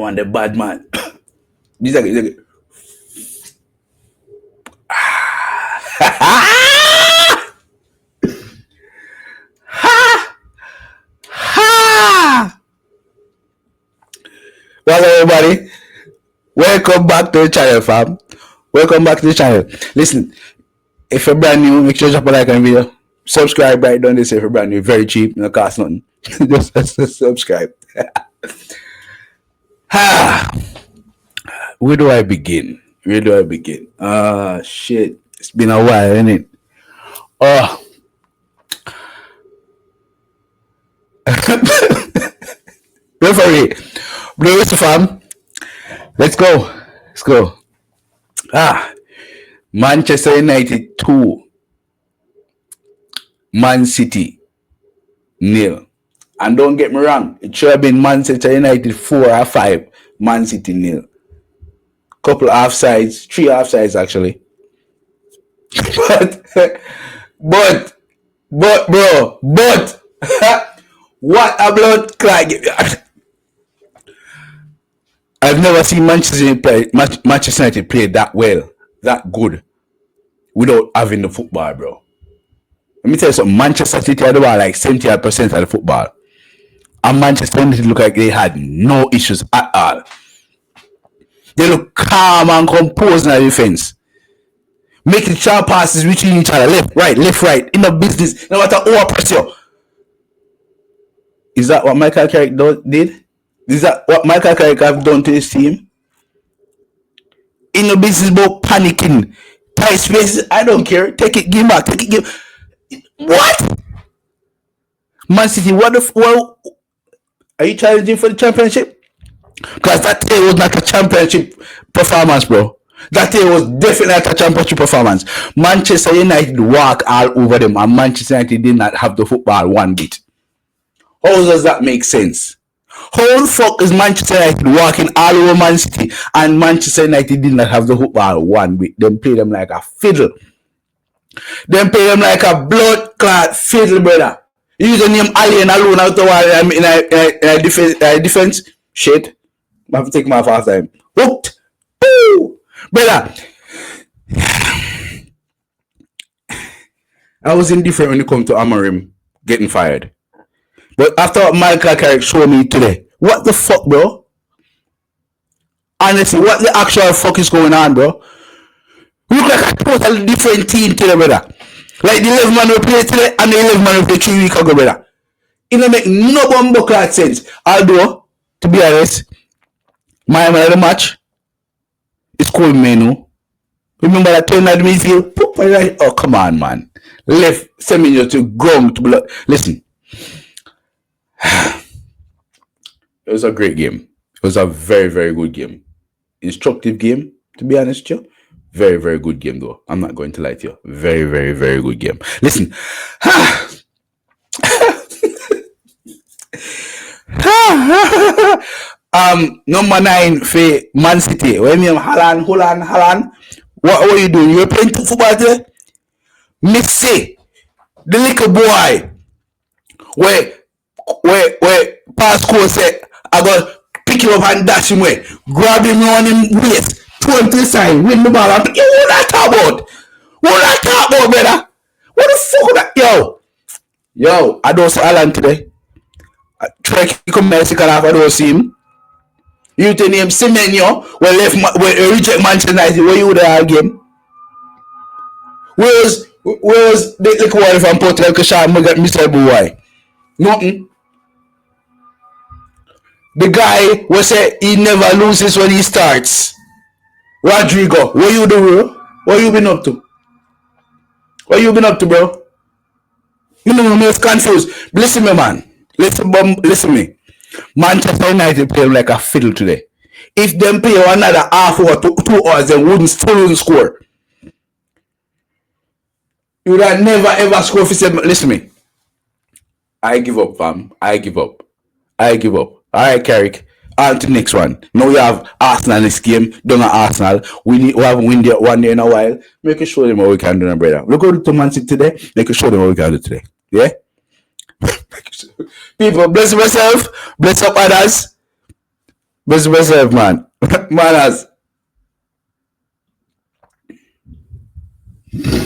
one the bad man. This is well, everybody, welcome back to the channel, fam. Welcome back to the channel. Listen, if you're brand new, make sure you drop a like on the video. Subscribe right down this if you're brand new. Very cheap, no cost nothing. just subscribe. Where do I begin? Shit. It's been a while, isn't it? Referee. Blue fam. Let's go. Manchester United 2. Man City 0. And don't get me wrong, it should have been Manchester United 4 or 5. Man City 0. Couple offsides, 3 offsides actually. But what a blood clot. I've never seen Manchester United play that well, that good, without having the football, bro. Let me tell you something. Manchester City had about like 70% of the football, and Manchester United look like they had no issues at all. They look calm and composed in the defense, making sharp passes between each other, left, right, in the business, no matter what pressure. Is that what Michael Carrick did? Is that what Michael Carrick have done to his team? In the business about panicking, tight spaces, I don't care. Take it, give back, What? Man City, well, are you challenging for the championship? Because that day was not a championship performance, bro. That day was definitely not a championship performance. Manchester United walk all over them, and Manchester United did not have the football one bit. How does that make sense? How the fuck is Manchester United walking all over Man City and Manchester United did not have the football one bit? Them play them like a fiddle. Them play them like a blood clot fiddle, brother. You use the name Alien alone out the wall in a defense. Shit. I have to take my fast time. Hooked. Boo! Brother. I was indifferent when it come to Amorim getting fired. But after what Michael Carrick showed me today, what the fuck, bro? Honestly, what the actual fuck is going on, bro? We look like a totally different team today, brother. Like the 11 man we played today and the 11 man we played 3 weeks ago, brother. It don't make no bumbo sense. Although, to be honest, my man of the match is called Menu. Remember that turn at the midfield? Oh, come on, man. Left Semenyo to ground to blood. Listen. It was a great game. It was a very, very good game. Instructive game, to be honest with you. Very, very good game, though. I'm not going to lie to you. Very, very, very good game. Listen. Number 9 for Man City. When you Holland. What were you doing? You were playing football today? Missy, the little boy, where Pascal said, I got pick him up and dash him away, grab him on him waist, throw him to the side, win the ball. What that talk about? Brother? What the fuck that? Yo, I don't see Alan today. I try to come here second half, I don't see him. You tell him Semenyo, where reject Manchester United, where you would have game? Where was the little boy from Portugal, Kashan, Mr. Boy? Nothing. The guy will say he never loses when he starts. Rodrigo, what you do, bro? What you been up to? Bro? I'm confused. Listen me, man. Listen me. Manchester United play like a fiddle today. If them play another half or 2 hours, they wouldn't score. You would have never ever score for 7. Listen me. I give up, fam. I give up. Alright, Carrick. On to the next one. Now we have Arsenal this game. Don't have Arsenal. We haven't win there one day in a while. Make us show them what we can do, brother. Look at the Man City today. Make us show them what we can do today. Yeah? People, bless myself. Bless up others. Best myself, man. Manaz.